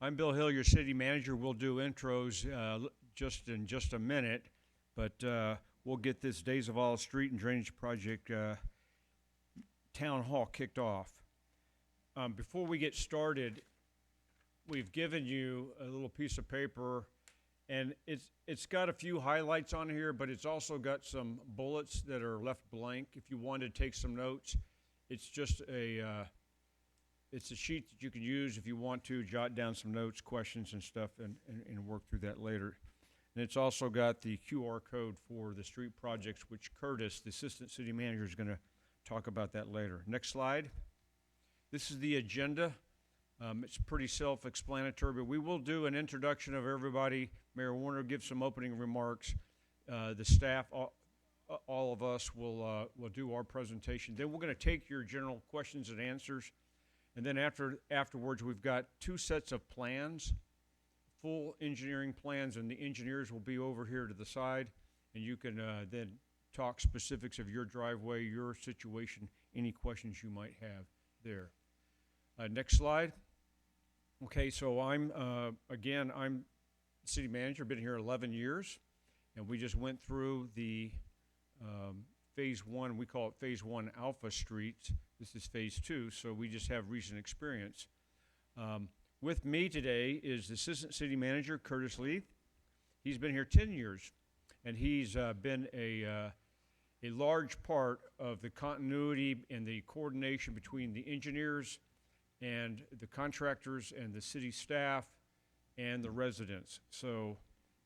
I'm Bill Hill, your city manager. We'll do intros just in just a minute, but we'll get this Days of All Street and Drainage Project Town Hall kicked off. Before we get started, we've given you a little piece of paper, and it's got a few highlights on here, but it's also got some bullets that are left blank. If you want to take some notes, it's just it's a sheet that you can use if you want to jot down some notes, questions, and stuff, and work through that later. And it's also got the QR code for the street projects, which Curtis, the assistant city manager, is going to talk about that later. Next slide. This is the agenda. It's pretty self-explanatory, but we will do an introduction of everybody. Mayor Warner will give some opening remarks. The staff, all of us, will do our presentation. Then we're going to take your general questions and answers. And then afterwards, we've got two sets of plans, full engineering plans, and the engineers will be over here to the side, and you can then talk specifics of your driveway, your situation, any questions you might have there. Next slide. Okay, so I'm city manager, been here 11 years, and we just went through the phase one, we call it phase one Alpha Street. This is phase two, so we just have recent experience. With me today is the assistant city manager, Curtis Leith. He's been here 10 years, and he's been a large part of the continuity and the coordination between the engineers and the contractors and the city staff and the residents. So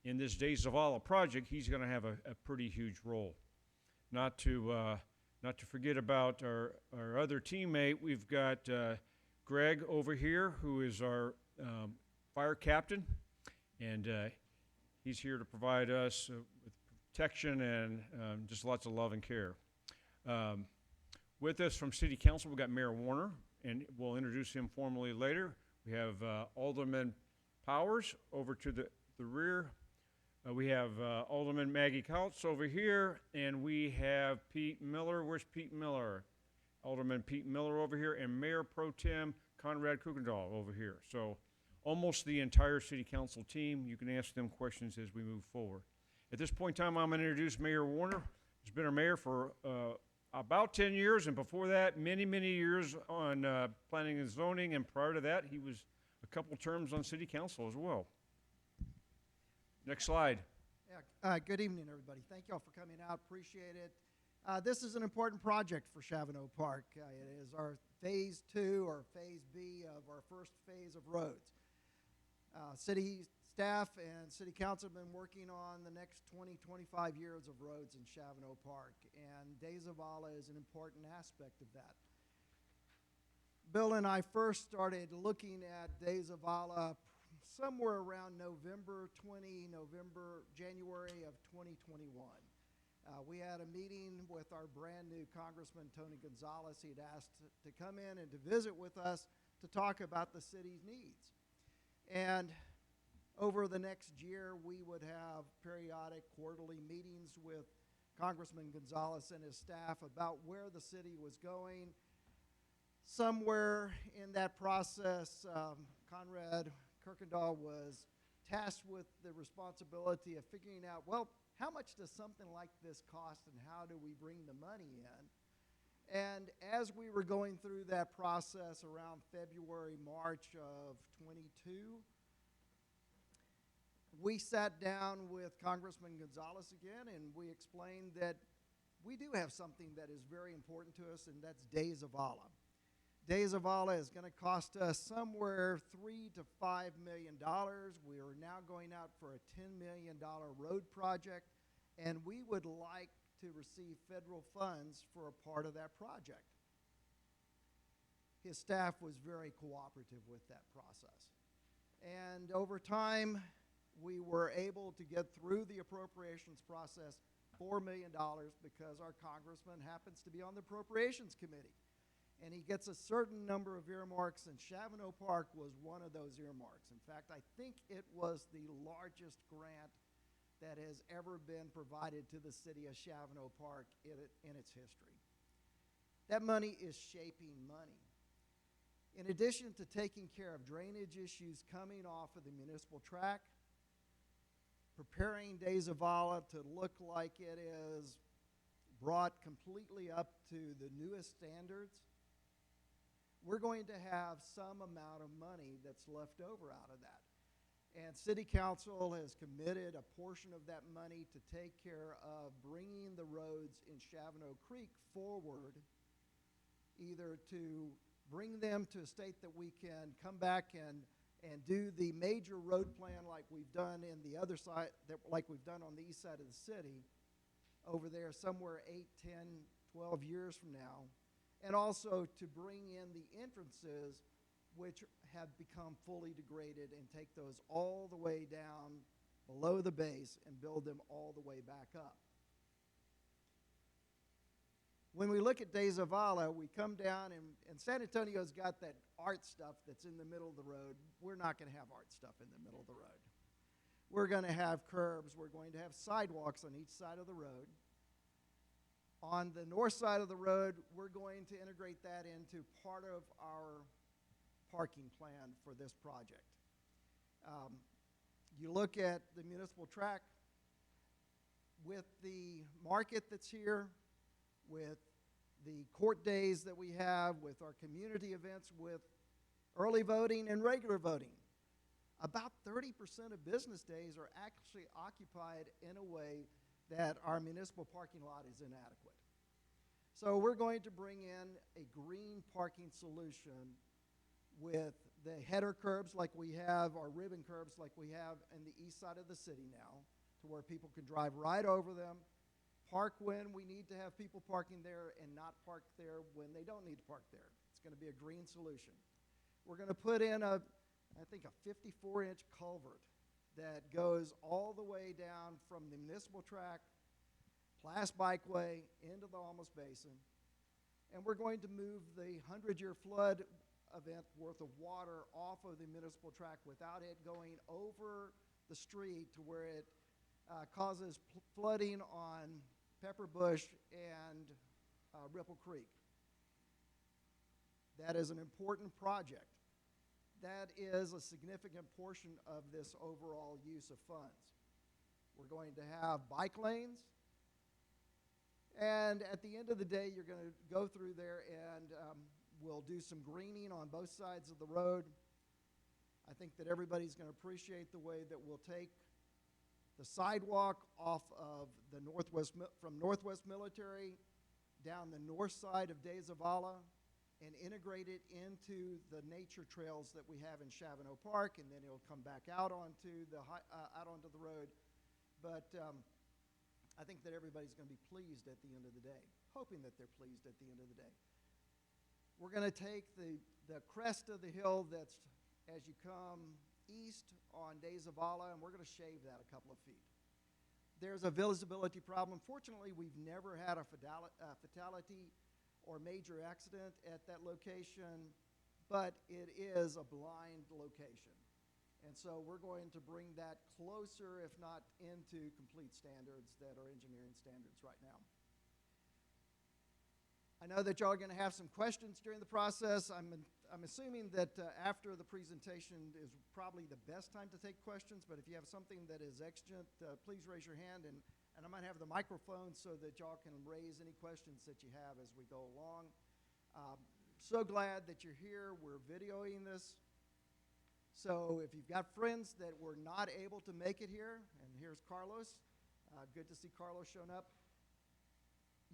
in this Days of Allah project, he's going to have a pretty huge role. Not to forget about our other teammate, we've got Greg over here, who is our fire captain, and he's here to provide us with protection and just lots of love and care. With us from City Council, we've got Mayor Warner, and we'll introduce him formally later. We have Alderman Powers over to the rear. We have Alderman Maggie Kautz over here, and we have Pete Miller. Where's Pete Miller? Alderman Pete Miller over here, and Mayor Pro Tem Conrad Kuykendall over here. So almost the entire city council team. You can ask them questions as we move forward. At this point in time, I'm going to introduce Mayor Warner. He's been our mayor for about 10 years, and before that, many, many years on planning and zoning, and prior to that, he was a couple terms on city council as well. Next slide. Yeah, good evening, everybody. Thank you all for coming out. Appreciate it. This is an important project for Shavano Park. It is our phase two or phase B of our first phase of roads. City staff and city council have been working on the next 20, 25 years of roads in Shavano Park, and Days of Allah is an important aspect of that. Bill and I first started looking at Days of Allah somewhere around January of 2021. We had a meeting with our brand new Congressman, Tony Gonzales. He'd asked to come in and to visit with us to talk about the city's needs. And over the next year, we would have periodic quarterly meetings with Congressman Gonzales and his staff about where the city was going. Somewhere in that process, Conrad Kuykendall was tasked with the responsibility of figuring out, well, how much does something like this cost and how do we bring the money in? And as we were going through that process around February, March of 22, we sat down with Congressman Gonzales again, and we explained that we do have something that is very important to us, and that's Days of Allah. Days of Allah is going to cost us somewhere $3 to $5 million. We are now going out for a $10 million road project, and we would like to receive federal funds for a part of that project. His staff was very cooperative with that process. And over time, we were able to get through the appropriations process $4 million because our congressman happens to be on the appropriations committee. And he gets a certain number of earmarks, and Shavano Park was one of those earmarks. In fact, I think it was the largest grant that has ever been provided to the city of Shavano Park in its history. That money is shaping money. In addition to taking care of drainage issues coming off of the municipal tract, preparing De Zavala to look like it is brought completely up to the newest standards, we're going to have some amount of money that's left over out of that. And City Council has committed a portion of that money to take care of bringing the roads in Shavano Creek forward, either to bring them to a state that we can come back and do the major road plan like we've done in the other side, like we've done on the east side of the city, over there somewhere 8, 10, 12 years from now, and also to bring in the entrances which have become fully degraded and take those all the way down below the base and build them all the way back up. When we look at De Zavala, we come down, and San Antonio's got that art stuff that's in the middle of the road. We're not going to have art stuff in the middle of the road. We're going to have curbs. We're going to have sidewalks on each side of the road. On the north side of the road, we're going to integrate that into part of our parking plan for this project. You look at the municipal tract with the market that's here, with the court days that we have, with our community events, with early voting and regular voting. About 30% of business days are actually occupied in a way that our municipal parking lot is inadequate. So we're going to bring in a green parking solution with the header curbs like we have, or ribbon curbs like we have in the east side of the city now, to where people can drive right over them, park when we need to have people parking there, and not park there when they don't need to park there. It's going to be a green solution. We're going to put in I think a 54-inch culvert that goes all the way down from the municipal tract, Plas Bikeway, into the Olmos Basin. And we're going to move the 100-year flood event worth of water off of the municipal tract without it going over the street to where it causes flooding on Pepper Bush and Ripple Creek. That is an important project. That is a significant portion of this overall use of funds. We're going to have bike lanes, and at the end of the day, you're going to go through there and we'll do some greening on both sides of the road. I think that everybody's going to appreciate the way that we'll take the sidewalk off of the from Northwest Military down the north side of De Zavala and integrate it into the nature trails that we have in Shavano Park, and then it'll come back out onto the road. But I think that everybody's going to be pleased at the end of the day, hoping that they're pleased at the end of the day. We're going to take the crest of the hill that's as you come east on De Zavala, and we're going to shave that a couple of feet. There's a visibility problem. Fortunately, we've never had a fatality or major accident at that location, but it is a blind location. And so we're going to bring that closer, if not into complete standards that are engineering standards right now. I know that y'all are going to have some questions during the process. I'm assuming that after the presentation is probably the best time to take questions, but if you have something that is exigent, please raise your hand, and I might have the microphone so that y'all can raise any questions that you have as we go along. So glad that you're here. We're videoing this. So if you've got friends that were not able to make it here, and here's Carlos. Good to see Carlos showing up.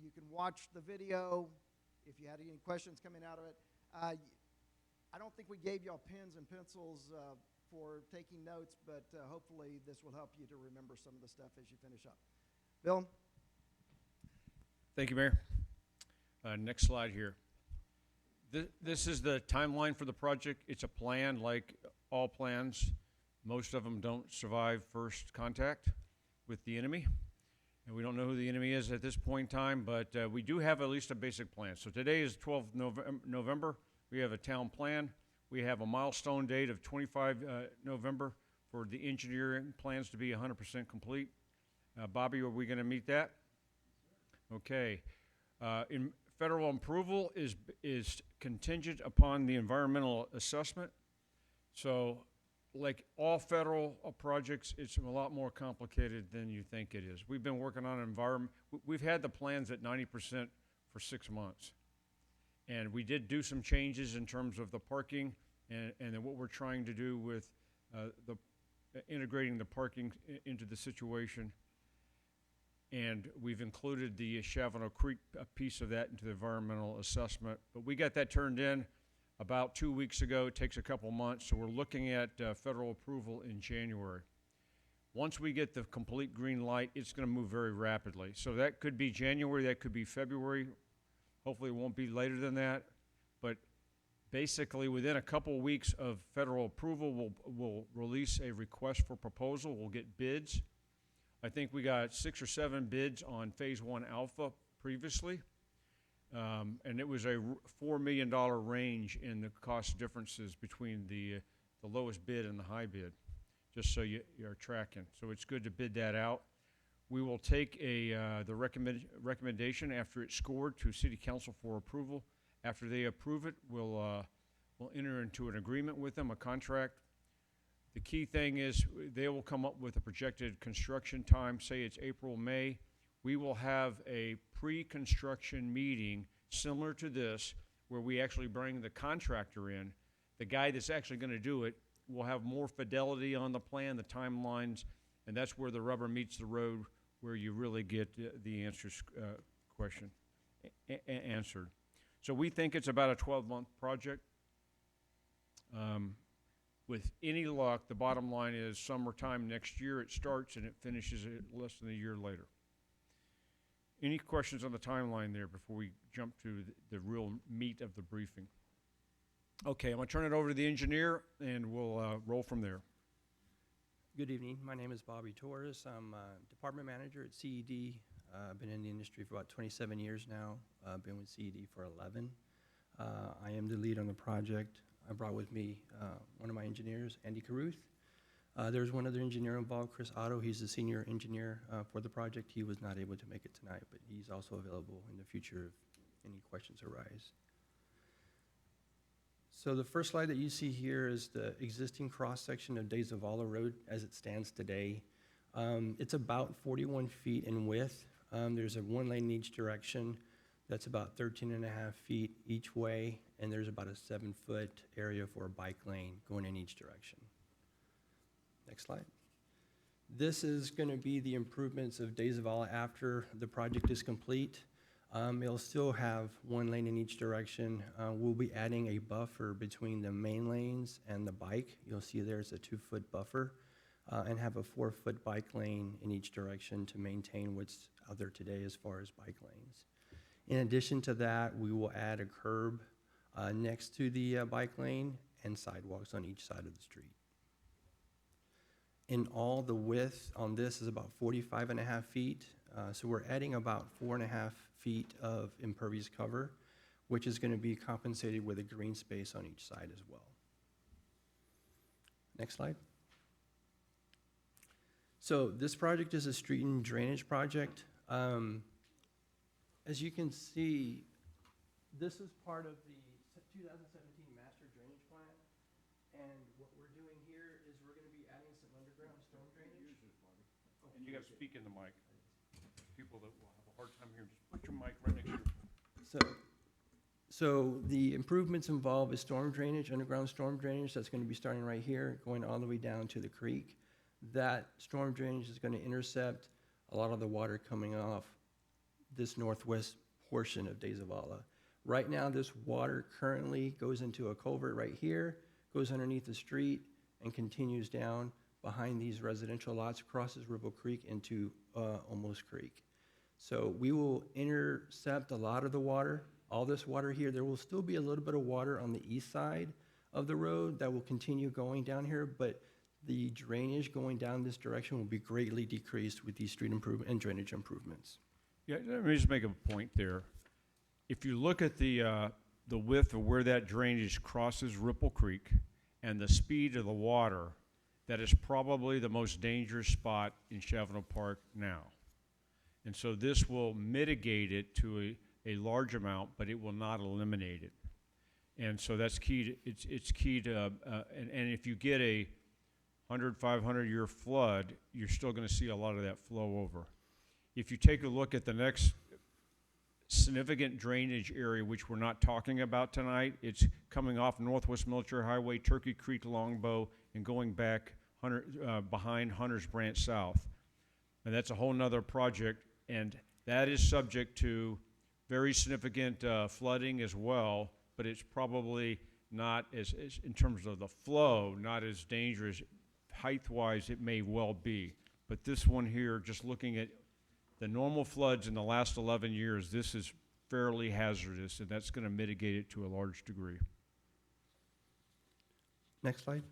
You can watch the video if you had any questions coming out of it. I don't think we gave y'all pens and pencils for taking notes, but hopefully this will help you to remember some of the stuff as you finish up. Bill? Thank you, Mayor. Next slide here. This is the timeline for the project. It's a plan like all plans. Most of them don't survive first contact with the enemy. And we don't know who the enemy is at this point in time, but we do have at least a basic plan. So today is 12th November. We have a town plan. We have a milestone date of 25 November for the engineering plans to be 100% complete. Bobby, are we going to meet that? Okay. In federal approval is contingent upon the environmental assessment. So, like all federal projects, it's a lot more complicated than you think it is. We've been working on we've had the plans at 90% for 6 months. And we did do some changes in terms of the parking and then what we're trying to do with integrating the parking into the situation. And we've included the Shavano Creek piece of that into the environmental assessment. But we got that turned in about 2 weeks ago. It takes a couple months, so we're looking at federal approval in January. Once we get the complete green light, it's going to move very rapidly. So that could be January, that could be February. Hopefully it won't be later than that. But basically, within a couple weeks of federal approval, we'll release a request for proposal. We'll get bids. I think we got 6 or 7 bids on Phase 1 Alpha previously. And it was a $4 million range in the cost differences between the lowest bid and the high bid, just so you're tracking. So it's good to bid that out. We will take the recommendation after it's scored to City Council for approval. After they approve it, we'll enter into an agreement with them, a contract. The key thing is they will come up with a projected construction time, say it's April, May. We will have a pre-construction meeting similar to this where we actually bring the contractor in. The guy that's actually going to do it will have more fidelity on the plan, the timelines, and that's where the rubber meets the road, where you really get the question answered. So we think it's about a 12-month project. With any luck, the bottom line is summertime next year it starts and it finishes less than a year later. Any questions on the timeline there before we jump to the real meat of the briefing? Okay, I'm going to turn it over to the engineer and we'll roll from there. Good evening. My name is Bobby Torres. I'm department manager at CED. I've been in the industry for about 27 years now. I've been with CED for 11. I am the lead on the project. I brought with me one of my engineers, Andy Caruth. There's one other engineer involved, Chris Otto. He's the senior engineer for the project. He was not able to make it tonight, but he's also available in the future if any questions arise. So the first slide that you see here is the existing cross-section of Zavala Road as it stands today. It's about 41 feet in width. There's a 1 lane in each direction. That's about 13.5 feet each way, and there's about a 7-foot area for a bike lane going in each direction. Next slide. This is going to be the improvements of Zavala after the project is complete. It'll still have 1 lane in each direction. We'll be adding a buffer between the main lanes and the bike. You'll see there's a 2-foot buffer and have a 4-foot bike lane in each direction to maintain what's out there today as far as bike lanes. In addition to that, we will add a curb next to the bike lane and sidewalks on each side of the street. In all, the width on this is about 45.5 feet. So we're adding about 4.5 feet of impervious cover, which is going to be compensated with a green space on each side as well. Next slide. So this project is a street and drainage project. As you can see, this is part of the 2017 Master Drainage Plan, and what we're doing here is we're going to be adding some underground storm drainage. And you got to speak in the mic. People that will have a hard time hearing, just put your mic right next to you. So the improvements involve is storm drainage, underground storm drainage. That's going to be starting right here, going all the way down to the creek. That storm drainage is going to intercept a lot of the water coming off this northwest portion of Zavala. Right now, this water currently goes into a culvert right here, goes underneath the street, and continues down behind these residential lots, crosses Ripple Creek into Olmos Creek. So we will intercept a lot of the water, all this water here. There will still be a little bit of water on the east side of the road that will continue going down here, but the drainage going down this direction will be greatly decreased with these street improvement and drainage improvements. Yeah, let me just make a point there. If you look at the width of where that drainage crosses Ripple Creek and the speed of the water, that is probably the most dangerous spot in Shavano Park now. And so this will mitigate it to a large amount, but it will not eliminate it. And so that's key to, it's key to, and if you get a 100, 500-year flood, you're still gonna see a lot of that flow over. If you take a look at the next significant drainage area, which we're not talking about tonight, it's coming off Northwest Military Highway, Turkey Creek, Longbow, and going back behind Hunter's Branch South. And that's a whole nother project, and that is subject to very significant flooding as well, but it's probably not as in terms of the flow, not as dangerous. Height-wise, it may well be. But this one here, just looking at the normal floods in the last 11 years, this is fairly hazardous, and that's going to mitigate it to a large degree. Next slide.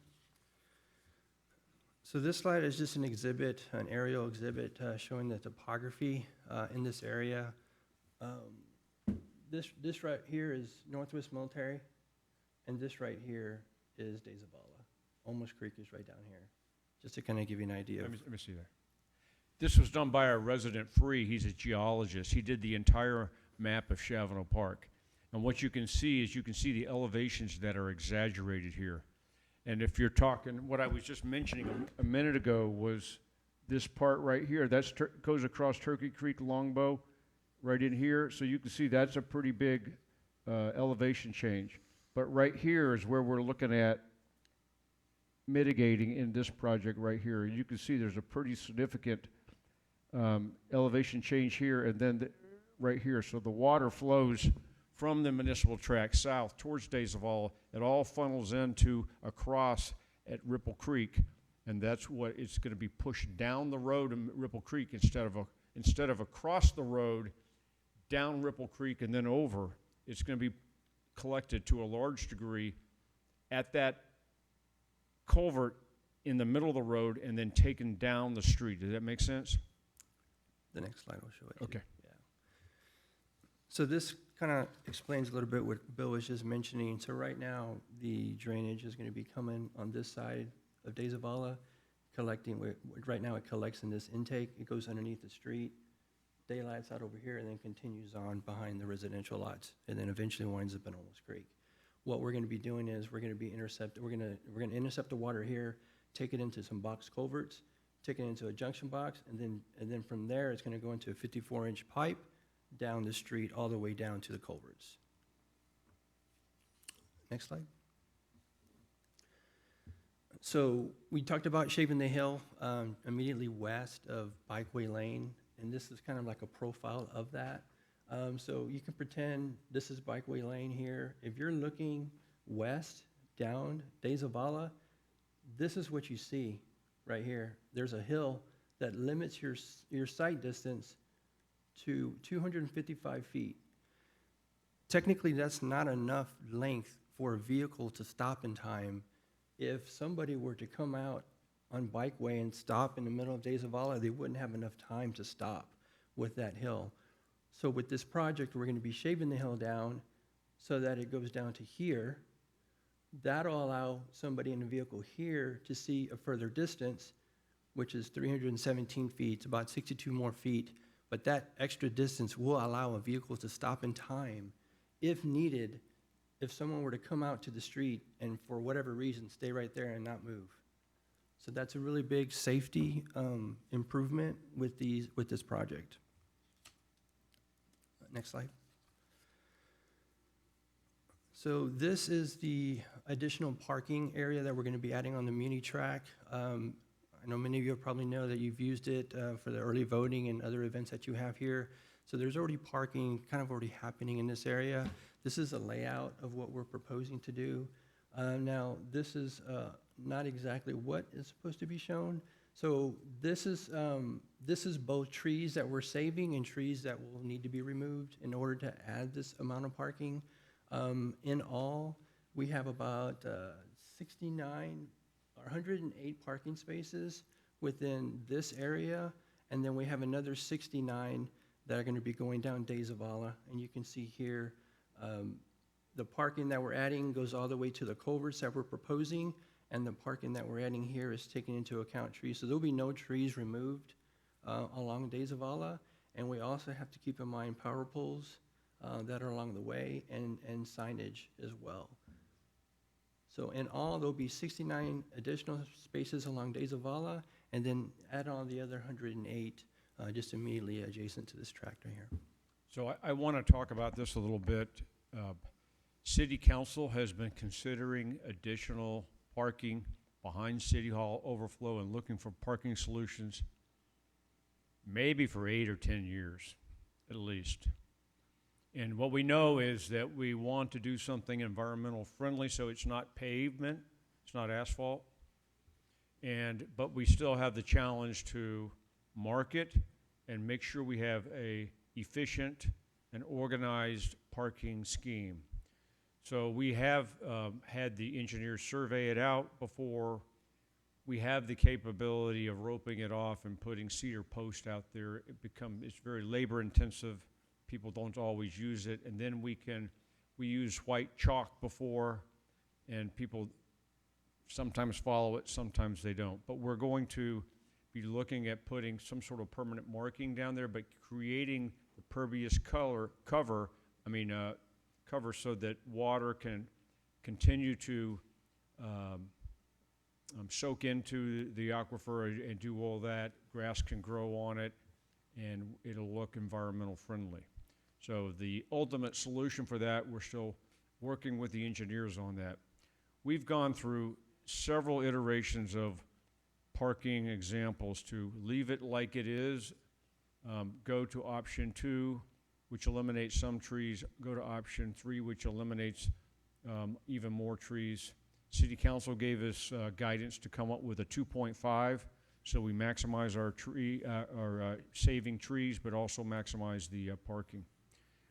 So this slide is just an exhibit, an aerial exhibit showing the topography in this area. This right here is Northwest Military, and this right here is De Zavala. Olmos Creek is right down here, just to kind of give you an idea. Let me see there. This was done by our resident Free. He's a geologist. He did the entire map of Shavano Park. And what you can see is the elevations that are exaggerated here. And if you're talking, what I was just mentioning a minute ago was this part right here. That goes across Turkey Creek, Longbow, right in here. So you can see that's a pretty big elevation change. But right here is where we're looking at mitigating in this project right here. You can see there's a pretty significant elevation change here, and then right here. So the water flows from the Municipal Tract south towards De Zavala. It all funnels into across at Ripple Creek, and that's what it's going to be pushed down the road in Ripple Creek instead of across the road, down Ripple Creek and then over. It's going to be collected to a large degree at that culvert in the middle of the road and then taken down the street. Does that make sense? The next slide will show it. Okay. Yeah. So this kind of explains a little bit what Bill was just mentioning. So right now, the drainage is going to be coming on this side of De Zavala, collecting. Right now, it collects in this intake. It goes underneath the street, daylights out over here, and then continues on behind the residential lots, and then eventually winds up in Olmos Creek. What we're going to be doing is we're going to intercept the water here, take it into some box culverts, take it into a junction box, and then from there it's going to go into a 54-inch pipe down the street all the way down to the culverts. Next slide. So we talked about shaping the hill immediately west of Bikeway Lane, and this is kind of like a profile of that. So you can pretend this is Bikeway Lane here. If you're looking west down De Zavala, this is what you see right here. There's a hill that limits your sight distance to 255 feet. Technically, that's not enough length for a vehicle to stop in time. If somebody were to come out on Bikeway and stop in the middle of De Zavala, they wouldn't have enough time to stop with that hill. So with this project, we're going to be shaving the hill down so that it goes down to here. That'll allow somebody in the vehicle here to see a further distance, which is 317 feet. It's about 62 more feet. But that extra distance will allow a vehicle to stop in time if needed, if someone were to come out to the street and for whatever reason stay right there and not move. So that's a really big safety improvement with this project. Next slide. So this is the additional parking area that we're going to be adding on the Muni track. I know many of you probably know that you've used it for the early voting and other events that you have here. So there's already parking kind of already happening in this area. This is a layout of what we're proposing to do. Now, this is not exactly what is supposed to be shown. So this is both trees that we're saving and trees that will need to be removed in order to add this amount of parking. In all, we have about 108 parking spaces within this area, and then we have another 69 that are going to be going down De Zavala. And you can see here, the parking that we're adding goes all the way to the culverts that we're proposing, and the parking that we're adding here is taking into account trees. So there'll be no trees removed along De Zavala, and we also have to keep in mind power poles that are along the way and signage as well. So in all, there'll be 69 additional spaces along De Zavala, and then add on the other 108 just immediately adjacent to this tract right here. So I want to talk about this a little bit. City Council has been considering additional parking behind City Hall overflow and looking for parking solutions maybe for 8 or 10 years, at least. And what we know is that we want to do something environmental friendly, so it's not pavement, it's not asphalt. But we still have the challenge to market and make sure we have a efficient and organized parking scheme. So we have had the engineers survey it out before. We have the capability of roping it off and putting cedar post out there. It's very labor intensive. People don't always use it. And then we use white chalk before, and people sometimes follow it, sometimes they don't. But we're going to be looking at putting some sort of permanent marking down there, but creating the pervious cover so that water can continue to soak into the aquifer and do all that. Grass can grow on it, and it'll look environmental friendly. So the ultimate solution for that, we're still working with the engineers on that. We've gone through several iterations of parking examples to leave it like it is, go to option 2, which eliminates some trees, go to option 3, which eliminates even more trees. City Council gave us guidance to come up with a 2.5, so we maximize our saving trees, but also maximize the parking.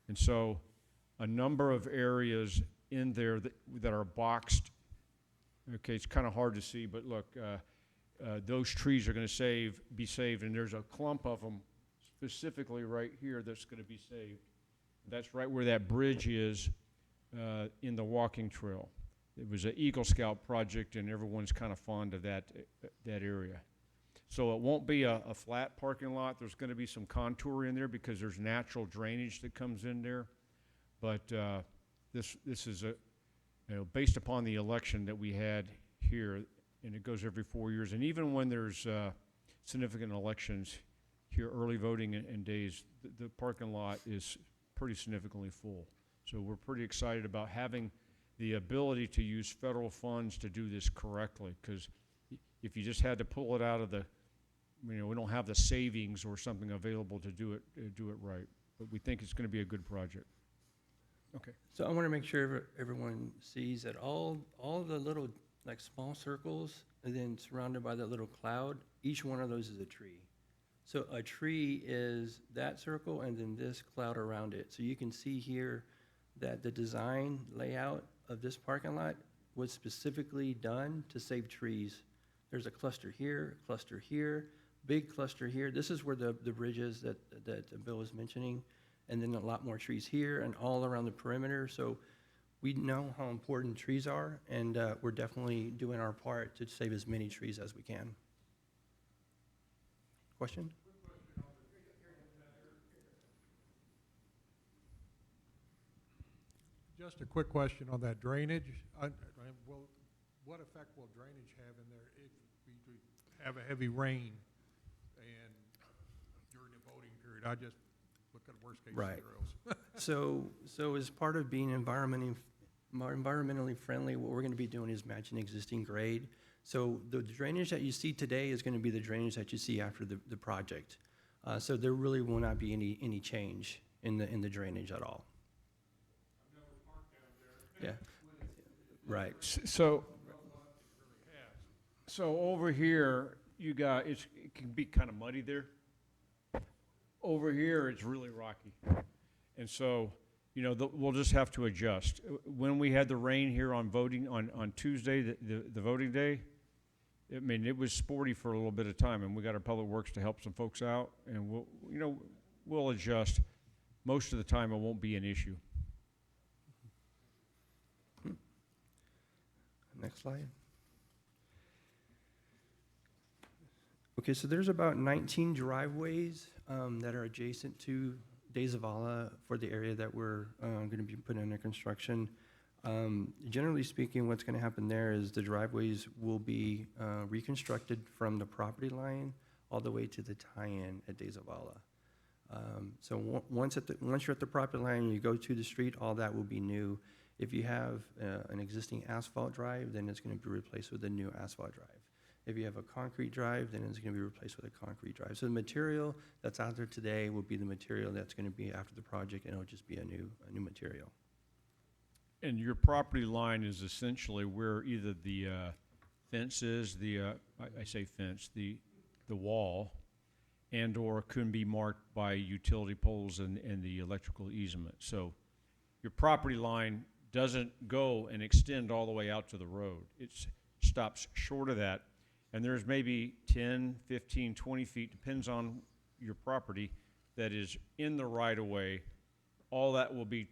And so a number of areas in there that are boxed. Okay, it's kind of hard to see, but look, those trees are going to be saved, and there's a clump of them specifically right here that's going to be saved. That's right where that bridge is in the walking trail. It was an Eagle Scout project, and everyone's kind of fond of that area. So it won't be a flat parking lot. There's going to be some contour in there because there's natural drainage that comes in there. But this is based upon the election that we had here, and it goes every 4 years. And even when there's significant elections here, early voting and days, the parking lot is pretty significantly full. So we're pretty excited about having the ability to use federal funds to do this correctly, because if you just had to pull it out of the, we don't have the savings or something available to do it right. But we think it's going to be a good project. Okay. So I want to make sure everyone sees that all the little like small circles and then surrounded by that little cloud, each one of those is a tree. So a tree is that circle and then this cloud around it. So you can see here that the design layout of this parking lot was specifically done to save trees. There's a cluster here, big cluster here. This is where the bridge is that Bill was mentioning, and then a lot more trees here and all around the perimeter. So we know how important trees are, and we're definitely doing our part to save as many trees as we can. Question? Just a quick question on that drainage. What effect will drainage have in there if we have a heavy rain and during the voting period? I just look at worst case scenarios. So as part of being environmentally friendly, what we're going to be doing is matching existing grade. So the drainage that you see today is going to be the drainage that you see after the project. So there really will not be any change in the drainage at all. Yeah, right. So over here, you got, it can be kind of muddy there. Over here, it's really rocky. And so, we'll just have to adjust. When we had the rain here on voting, on Tuesday, the voting day, it was sporty for a little bit of time, and we got our public works to help some folks out, and we'll adjust. Most of the time, it won't be an issue. Next slide. Okay, so there's about 19 driveways that are adjacent to Zavala for the area that we're going to be putting under construction. Generally speaking, what's going to happen there is the driveways will be reconstructed from the property line all the way to the tie-in at Zavala. So once you're at the property line and you go to the street, all that will be new. If you have an existing asphalt drive, then it's going to be replaced with a new asphalt drive. If you have a concrete drive, then it's going to be replaced with a concrete drive. So the material that's out there today will be the material that's going to be after the project, and it'll just be a new material. And your property line is essentially where either the fence is, I say fence, the wall, and/or can be marked by utility poles and the electrical easement. So your property line doesn't go and extend all the way out to the road. It stops short of that, and there's maybe 10, 15, 20 feet, depends on your property, that is in the right-of-way. All that will be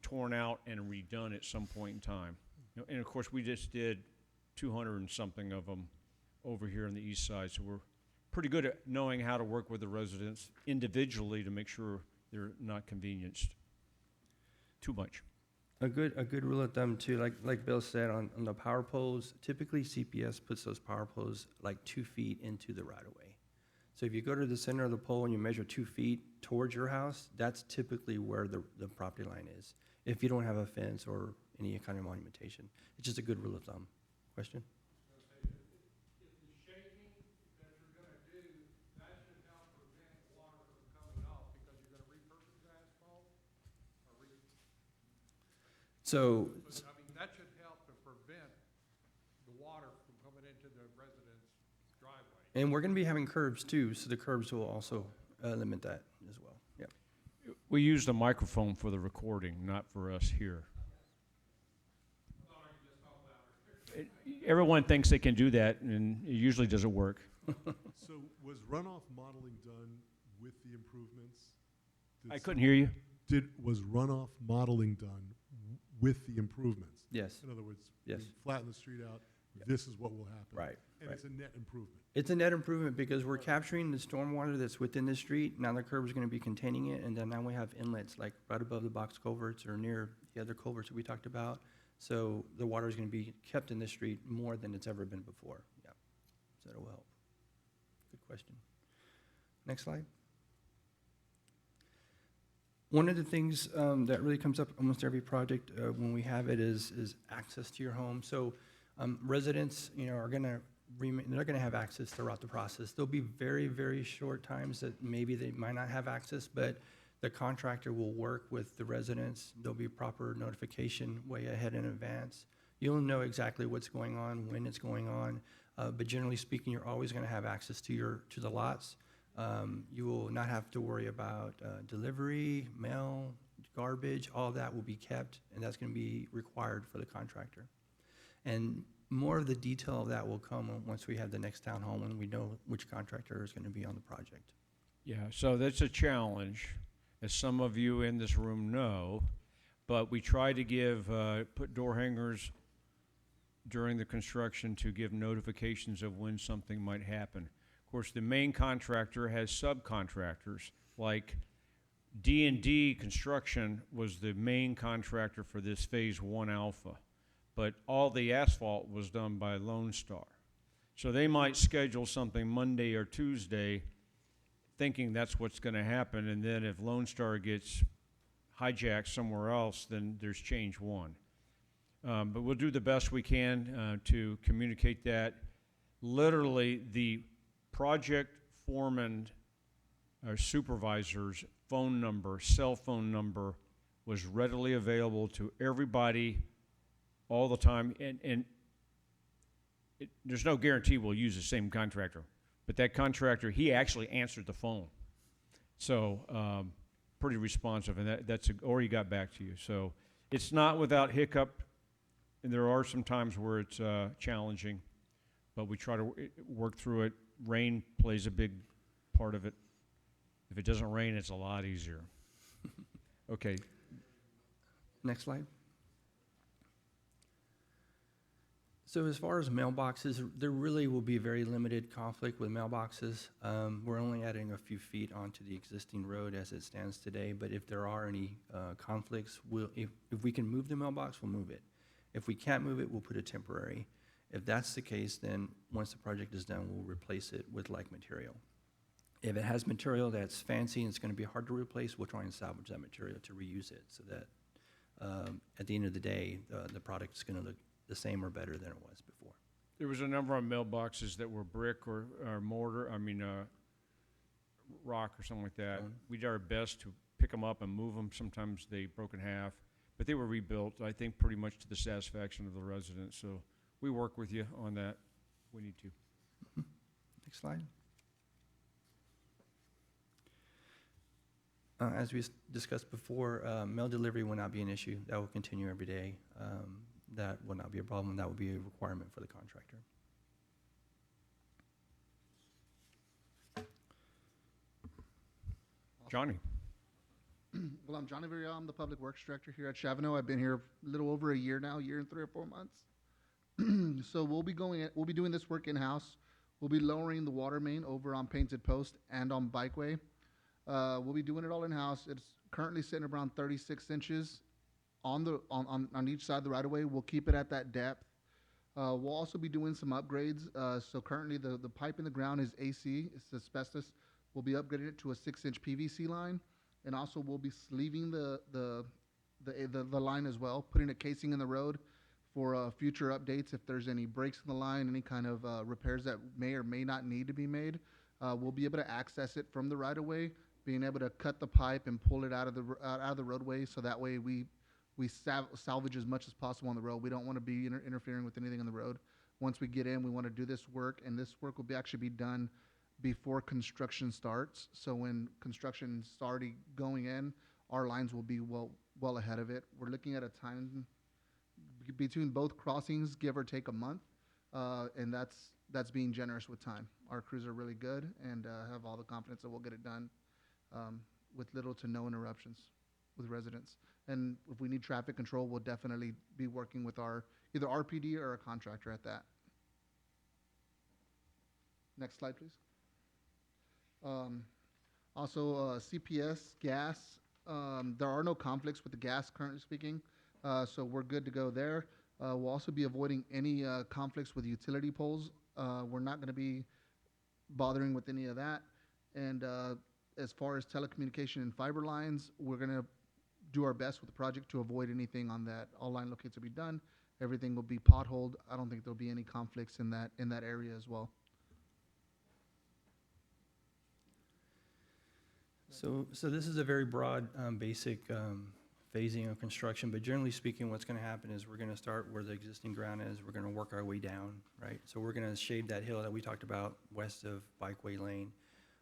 torn out and redone at some point in time. You know, and of course, we just did 200 and something of them over here on the east side, so we're pretty good at knowing how to work with the residents individually to make sure they're not convenienced too much. A good rule of thumb too, like Bill said, on the power poles, typically CPS puts those power poles like 2 feet into the right-of-way. So if you go to the center of the pole and you measure 2 feet towards your house, that's typically where the property line is, if you don't have a fence or any kind of monumentation. It's just a good rule of thumb. Question? If the shaking that you're gonna do, that should help prevent water from coming off because you're gonna repurpose asphalt? So, I mean, that should help to prevent the water from coming into the resident's driveway. and we're going to be having curbs too, so the curbs will also limit that as well. Yep. We used a microphone for the recording, not for us here. Everyone thinks they can do that, and it usually doesn't work. So was runoff modeling done with the improvements? I couldn't hear you. Was runoff modeling done with the improvements? Yes. In other words, Yes. we flatten the street out, this is what will happen. Right. And right. it's a net improvement. It's a net improvement because we're capturing the stormwater that's within the street. Now the curb is going to be containing it, and then now we have inlets like right above the box culverts or near the other culverts that we talked about. So the water is going to be kept in the street more than it's ever been before. Yeah. So that'll help. Good question. Next slide. One of the things that really comes up almost every project when we have it is access to your home. So residents, are going to they're going to have access throughout the process. There'll be very, very short times that maybe they might not have access, but the contractor will work with the residents. There'll be proper notification way ahead in advance. You'll know exactly what's going on, when it's going on, but generally speaking, you're always going to have access to the lots. You will not have to worry about delivery, mail, garbage. All that will be kept, and that's going to be required for the contractor. And more of the detail of that will come once we have the next town hall, when we know which contractor is going to be on the project. Yeah, so that's a challenge, as some of you in this room know, but we try to put door hangers during the construction to give notifications of when something might happen. Of course, the main contractor has subcontractors, like D&D Construction was the main contractor for this Phase 1 Alpha, but all the asphalt was done by Lone Star. So they might schedule something Monday or Tuesday thinking that's what's going to happen, and then if Lone Star gets hijacked somewhere else, then there's change one. But we'll do the best we can to communicate that. Literally, the project foreman or supervisor's phone number, cell phone number, was readily available to everybody all the time, and there's no guarantee we'll use the same contractor, but that contractor, he actually answered the phone, so pretty responsive, and or he got back to you. So it's not without hiccup, and there are some times where it's challenging, but we try to work through it. Rain plays a big part of it. If it doesn't rain, it's a lot easier. Okay. Next slide. So as far as mailboxes, there really will be very limited conflict with mailboxes. We're only adding a few feet onto the existing road as it stands today, but if there are any conflicts, if we can move the mailbox, we'll move it. If we can't move it, we'll put a temporary. If that's the case, then once the project is done, we'll replace it with like material. If it has material that's fancy and it's going to be hard to replace, we'll try and salvage that material to reuse it so that at the end of the day, the product is going to look the same or better than it was before. There was a number of mailboxes that were brick or mortar, rock or something like that. Stone. We did our best to pick them up and move them. Sometimes they broke in half, but they were rebuilt, I think, pretty much to the satisfaction of the residents. So we work with you on that. We need to. Next slide. As we discussed before, mail delivery will not be an issue. That will continue every day. That will not be a problem. That will be a requirement for the contractor. Johnny. Well, I'm Johnny Villarreal. I'm the Public Works Director here at Shavano. I've been here a little over a year now, year and 3 or 4 months. So we'll be doing this work in-house. We'll be lowering the water main over on Painted Post and on Bikeway. We'll be doing it all in-house. It's currently sitting around 36 inches on each side of the right-of-way. We'll keep it at that depth. We'll also be doing some upgrades. So currently the pipe in the ground is AC, it's asbestos. We'll be upgrading it to a 6-inch PVC line, and also we'll be sleeving the line as well, putting a casing in the road for future updates. If there's any breaks in the line, any kind of repairs that may or may not need to be made, we'll be able to access it from the right-of-way, being able to cut the pipe and pull it out of the roadway, so that way we salvage as much as possible on the road. We don't want to be interfering with anything on the road. Once we get in, we want to do this work, and this work will actually be done before construction starts. So when construction's already going in, our lines will be well ahead of it. We're looking at a time between both crossings, give or take a month, and that's being generous with time. Our crews are really good and have all the confidence that we'll get it done with little to no interruptions with residents. And if we need traffic control, we'll definitely be working with our either RPD or a contractor at that. Next slide, please. Also, CPS, gas, there are no conflicts with the gas currently speaking, so we're good to go there. We'll also be avoiding any conflicts with utility poles. We're not going to be bothering with any of that. And as far as telecommunication and fiber lines, we're going to do our best with the project to avoid anything on that. All line locates will be done. Everything will be potholed. I don't think there'll be any conflicts in that area as well. So this is a very broad, basic phasing of construction, but generally speaking, what's going to happen is we're going to start where the existing ground is. We're going to work our way down, right? So we're going to shade that hill that we talked about west of Bikeway Lane.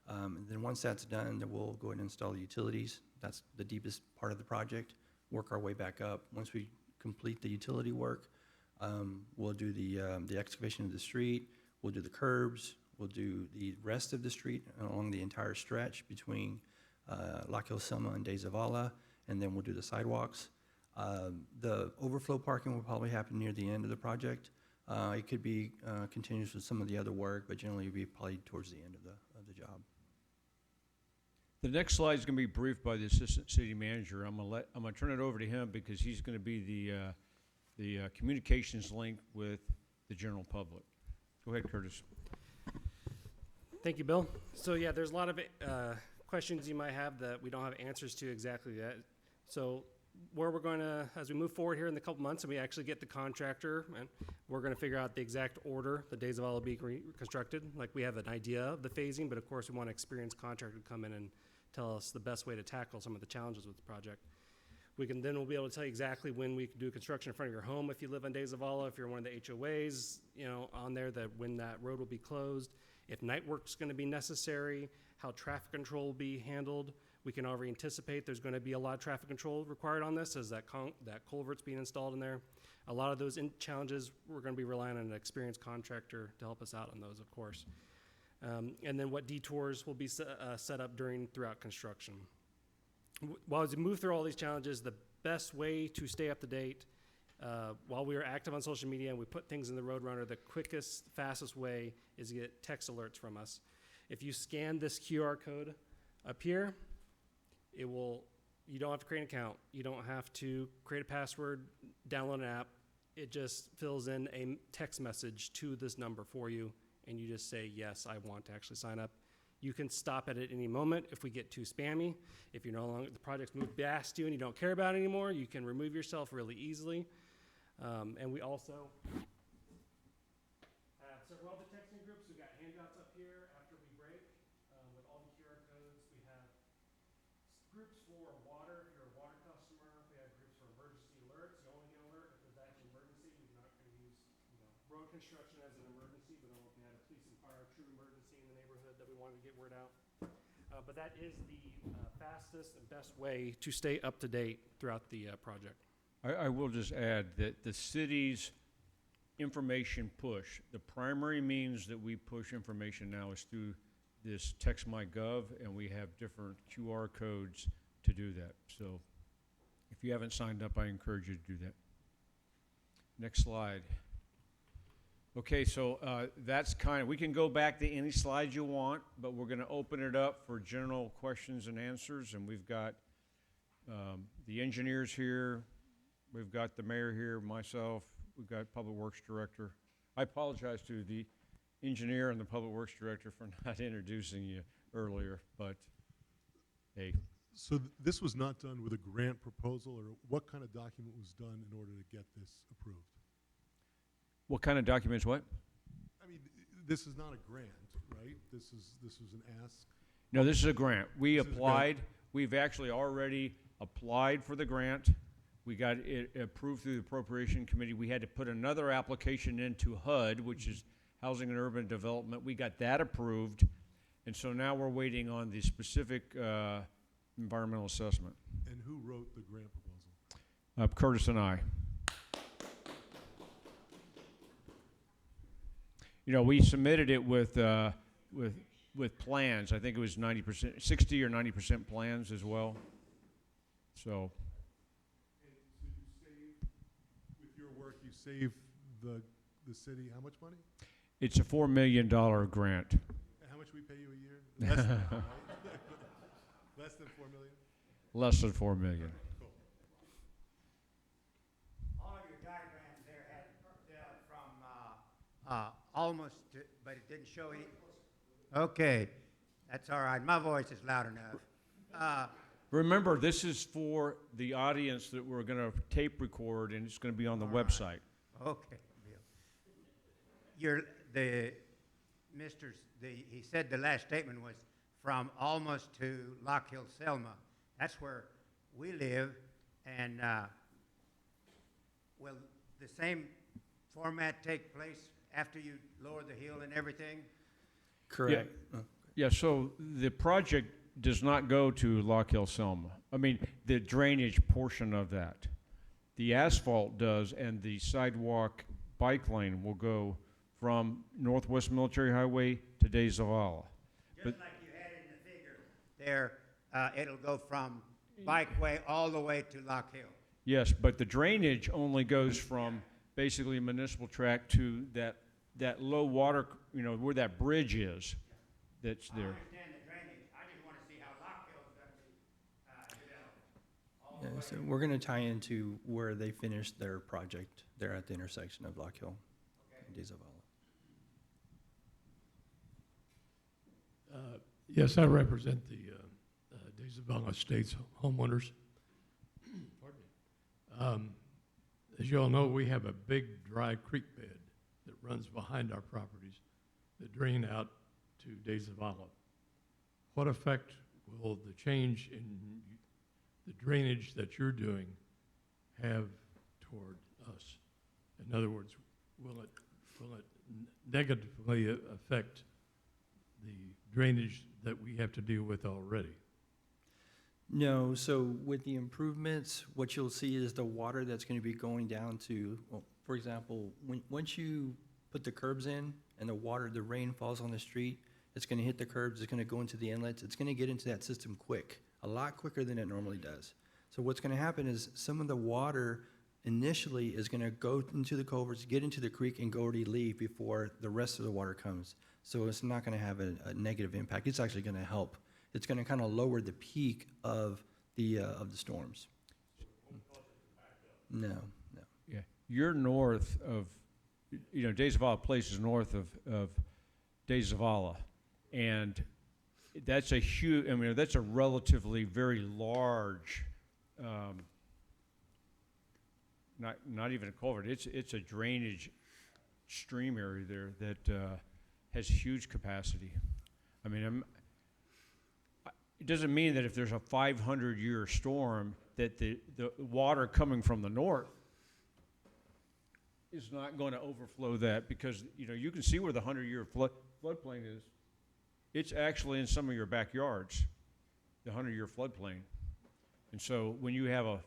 And then once that's done, then we'll go ahead and install the utilities. That's the deepest part of the project. Work our way back up. Once we complete the utility work, we'll do the excavation of the street. We'll do the curbs. We'll do the rest of the street along the entire stretch between La Selma and De Zavala, and then we'll do the sidewalks. The overflow parking will probably happen near the end of the project. It could be continuous with some of the other work, but generally it'll be probably towards the end of the job. The next slide is going to be briefed by the assistant city manager. I'm going to turn it over to him because he's going to be the communications link with the general public. Go ahead, Curtis. Thank you, Bill. So yeah, there's a lot of questions you might have that we don't have answers to exactly yet. So where we're going to, as we move forward here in the couple months and we actually get the contractor, and we're going to figure out the exact order the days of all will be reconstructed. Like, we have an idea of the phasing, but of course we want an experienced contractor to come in and tell us the best way to tackle some of the challenges with the project. We'll be able to tell you exactly when we can do construction in front of your home if you live on De Zavala, if you're one of the HOAs, on there, that when that road will be closed, if night work's going to be necessary, how traffic control will be handled. We can already anticipate there's going to be a lot of traffic control required on this as that culvert's being installed in there. A lot of those challenges, we're going to be relying on an experienced contractor to help us out on those, of course. And then what detours will be set up throughout construction. While as we move through all these challenges, the best way to stay up to date while we are active on social media and we put things in the Roadrunner, the quickest, fastest way is to get text alerts from us. If you scan this QR code up here, you don't have to create an account. You don't have to create a password, download an app. It just fills in a text message to this number for you, and you just say, yes, I want to actually sign up. You can stop it at any moment if we get too spammy. If you're no longer, the project's moved past you and you don't care about it anymore, you can remove yourself really easily. And we also have several other texting groups. We've got handouts up here after we break with all the QR codes. We have groups for water, if you're a water customer. We have groups for emergency alerts. You only get an alert if there's actually an emergency. We're not going to use road construction as an emergency, but if we had a police and fire true emergency in the neighborhood that we wanted to get word out. But that is the fastest and best way to stay up to date throughout the project. I will just add that the city's information push, the primary means that we push information now is through this Text My Gov, and we have different QR codes to do that. So if you haven't signed up, I encourage you to do that. Next slide. Okay, so that's we can go back to any slide you want, but we're going to open it up for general questions and answers, and we've got the engineers here, we've got the mayor here, myself, we've got Public Works Director. I apologize to the engineer and the Public Works Director for not introducing you earlier, but hey. So this was not done with a grant proposal, or what kind of document was done in order to get this approved? What kind of documents, what? I mean, this is not a grant, right? This was an ask. No, this is a grant. We This is a grant. applied, we've actually already applied for the grant. We got it approved through the Appropriation Committee. We had to put another application into HUD, which is Housing and Urban Development. We got that approved, and so now we're waiting on the specific environmental assessment. And who wrote the grant proposal? Curtis and I. You know, we submitted it with plans. I think it was 90%, 60 or 90% plans as well. So. And so you save, with your work, you save the city how much money? It's a $4 million grant. And how much we pay you a year? Less than that, right? Less than $4 million? Less than $4 million. Cool. All of your diagrams there had from almost, but it didn't show any. Okay, that's all right. My voice is loud enough. Remember, this is for the audience that we're going to tape record, and it's going to be on the website. Okay, Bill. He said the last statement was from Olmos to Lock Hill, Selma. That's where we live, and will the same format take place after you lower the hill and everything? Correct. Yeah, so the project does not go to Lock Hill, Selma. I mean, the drainage portion of that. The asphalt does, and the sidewalk bike lane will go from Northwest Military Highway to De Zavala. Just like you had in the figure there, it'll go from Bikeway all the way to Lock Hill. Yes, but the drainage only goes from basically Municipal Tract to that low water, you know, where that bridge is, that's I there. understand the drainage. I just want to see how Lock Hill's going to be developed. All the Yeah, way. so we're going to tie into where they finished their project there at the intersection of Lock Hill and De Zavala. Yes, I represent the De Zavala Estates homeowners. Pardon me. As you all know, we have a big dry creek bed that runs behind our properties that drain out to De Zavala. What effect will the change in the drainage that you're doing have toward us? In other words, will it negatively affect the drainage that we have to deal with already? No, so with the improvements, what you'll see is the water that's going to be going down to, well, for example, once you put the curbs in and the rain falls on the street, it's going to hit the curbs, it's going to go into the inlets, it's going to get into that system quick, a lot quicker than it normally does. So what's going to happen is some of the water initially is gonna go into the culverts, get into the creek, and go already leave before the rest of the water comes. So it's not gonna have a negative impact. It's actually gonna help. It's gonna kind of lower the peak of the storms. No, no. Yeah, you're north of, De Zavala Place is north of De Zavala, and that's a huge, that's a relatively very large, not even a culvert, it's a drainage stream area there that has huge capacity. It doesn't mean that if there's a 500-year storm that the water coming from the north is not going to overflow that, because you can see where the 100-year floodplain is. It's actually in some of your backyards, the 100-year floodplain. And so when you have a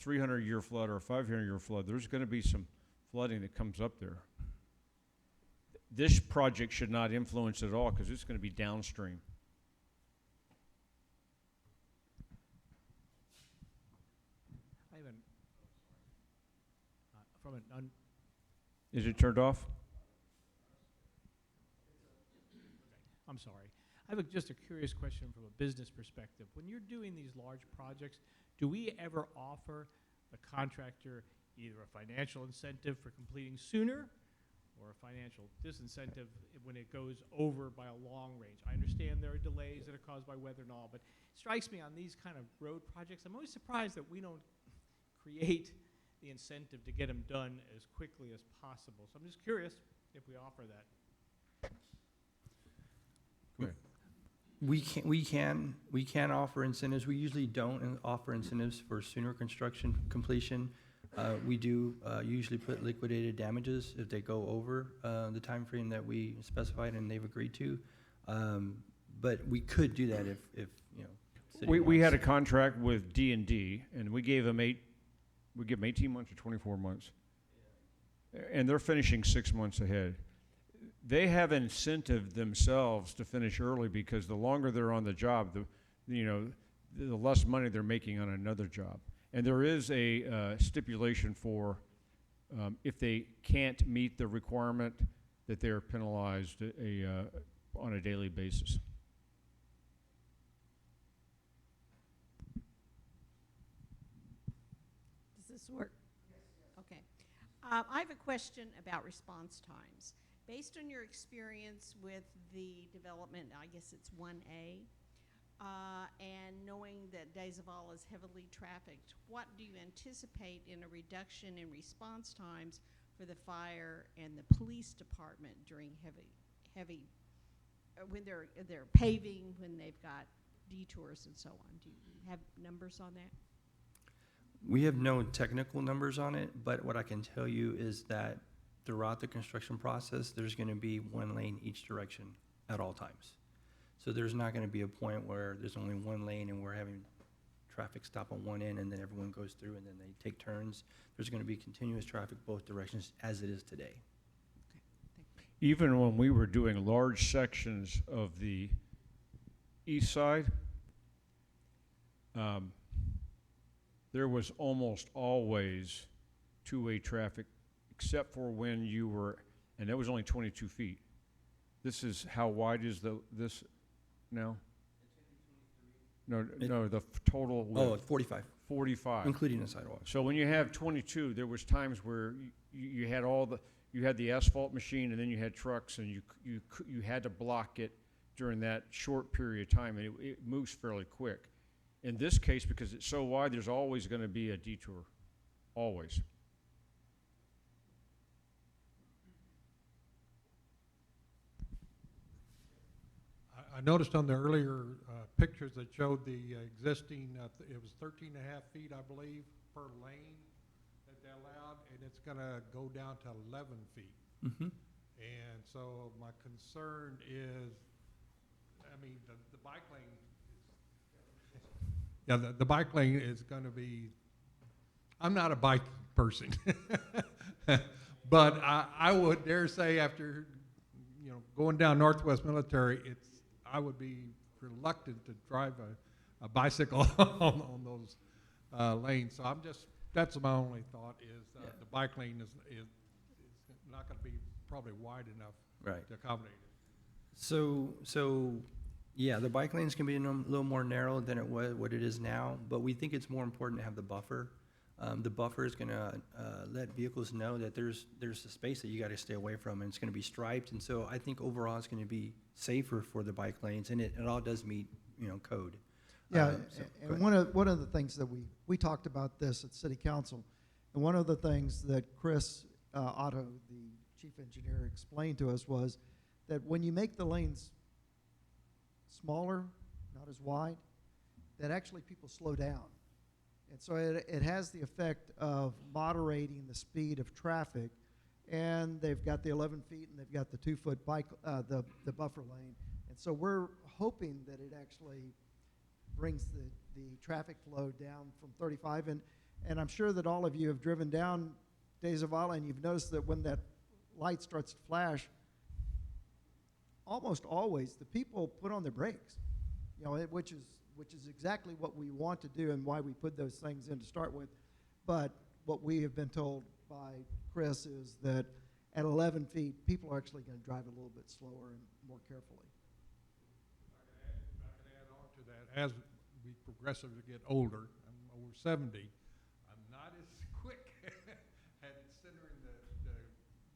300-year flood or a 500-year flood, there's going to be some flooding that comes up there. This project should not influence it at all, because it's going to be downstream. I have from an Is it turned off? I'm sorry. I have just a curious question from a business perspective. When you're doing these large projects, do we ever offer the contractor either a financial incentive for completing sooner or a financial disincentive when it goes over by a long range? I understand there are delays that are caused by weather and all, but it strikes me on these kind of road projects, I'm always surprised that we don't create the incentive to get them done as quickly as possible. So I'm just curious if we offer that. We can offer incentives. We usually don't offer incentives for sooner construction completion. We do usually put liquidated damages if they go over the time frame that we specified and they've agreed to. But we could do that if city We had a wants. contract with D&D, and we gave them 18 months or 24 months. And they're finishing 6 months ahead. They have incentive themselves to finish early, because the longer they're on the job, the less money they're making on another job. And there is a stipulation for if they can't meet the requirement, that they're penalized on a daily basis. Does this work? Okay. I have a question about response times. Based on your experience with the development, I guess it's 1A, and knowing that De Zavala is heavily trafficked, what do you anticipate in a reduction in response times for the fire and the police department during heavy when they're paving, when they've got detours and so on? Do you have numbers on that? We have no technical numbers on it, but what I can tell you is that throughout the construction process, there's going to be one lane each direction at all times. So there's not going to be a point where there's only one lane and we're having traffic stop on one end and then everyone goes through and then they take turns. There's going to be continuous traffic both directions as it is today. Even when we were doing large sections of the east side, there was almost always two-way traffic, except for when you were, and that was only 22 feet. This is, how wide is this now? No, the total width. Oh, 45, 45. including the sidewalks. So when you have 22, there was times where you had you had the asphalt machine, and then you had trucks, and you had to block it during that short period of time, and it moves fairly quick. In this case, because it's so wide, there's always going to be a detour, always. I noticed on the earlier pictures that showed the existing, it was 13 and a half feet, I believe, per lane that they allowed, and it's going to go down to 11 feet. Mm-hmm. And so my concern is, the bike lane is, the bike lane is going to be, I'm not a bike person, but I would dare say after, going down Northwest Military, I would be reluctant to drive a bicycle on those lanes. So I'm just that's my only thought is, Yeah. the bike lane is not gonna be probably wide enough Right. to accommodate it. So, yeah, the bike lanes can be a little more narrow than it was, what it is now, but we think it's more important to have the buffer. The buffer is gonna, let vehicles know that there's a space that you gotta stay away from, and it's gonna be striped, and so I think overall it's gonna be safer for the bike lanes, and it all does meet, code. Yeah, So, go and ahead. one of the things that we talked about this at city council, and one of the things that Chris Otto, the chief engineer, explained to us was that when you make the lanes smaller, not as wide, that actually people slow down. And so it has the effect of moderating the speed of traffic, and they've got the 11 feet and they've got the 2-foot bike, the buffer lane. And so we're hoping that it actually brings the traffic flow down from 35. And I'm sure that all of you have driven down De Zavala, and you've noticed that when that light starts to flash, almost always the people put on their brakes, which is exactly what we want to do and why we put those things in to start with. But what we have been told by Chris is that at 11 feet, people are actually going to drive a little bit slower and more carefully. If I can add on to that, as we progressively get older, I'm over 70, I'm not as quick at centering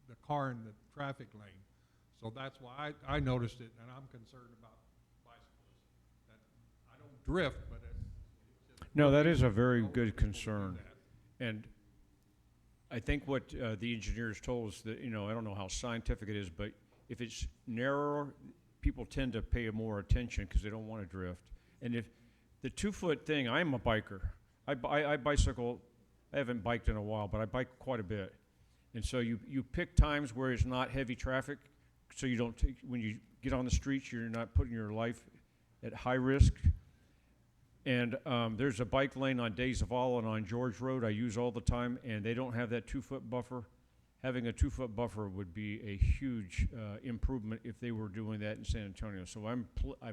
the car in the traffic lane. So that's why I noticed it, and I'm concerned about bicyclists. That I don't drift, but it's just. No, that is a very Older good people do concern. that. And I think what the engineers told us that, I don't know how scientific it is, but if it's narrower, people tend to pay more attention because they don't want to drift. And if the 2-foot thing, I'm a biker. I bicycle. I haven't biked in a while, but I bike quite a bit. And so you pick times where it's not heavy traffic, so you don't take, when you get on the streets, you're not putting your life at high risk. And there's a bike lane on De Zavala and on George Road I use all the time, and they don't have that 2-foot buffer. Having a 2-foot buffer would be a huge improvement if they were doing that in San Antonio. So I'm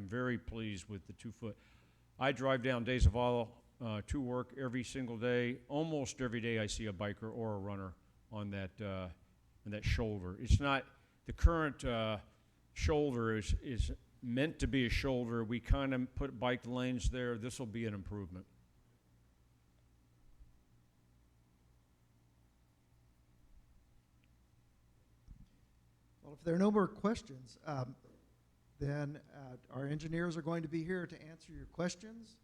very pleased with the 2-foot. I drive down De Zavala to work every single day. Almost every day I see a biker or a runner on that shoulder. It's not, the current shoulder is meant to be a shoulder. We kind of put bike lanes there. This will be an improvement. Well, if there are no more questions, then our engineers are going to be here to answer your questions.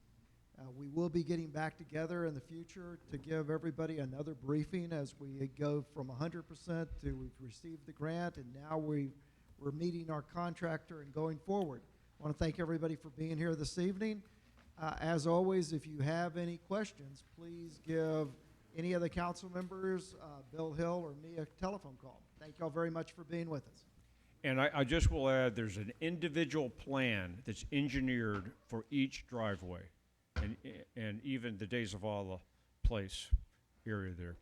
We will be getting back together in the future to give everybody another briefing as we go from 100% to we've received the grant, and now we're meeting our contractor and going forward. I want to thank everybody for being here this evening. As always, if you have any questions, please give any of the council members, Bill Hill or me, a telephone call. Thank you all very much for being with us. And I just will add, there's an individual plan that's engineered for each driveway, and even the De Zavala place area there.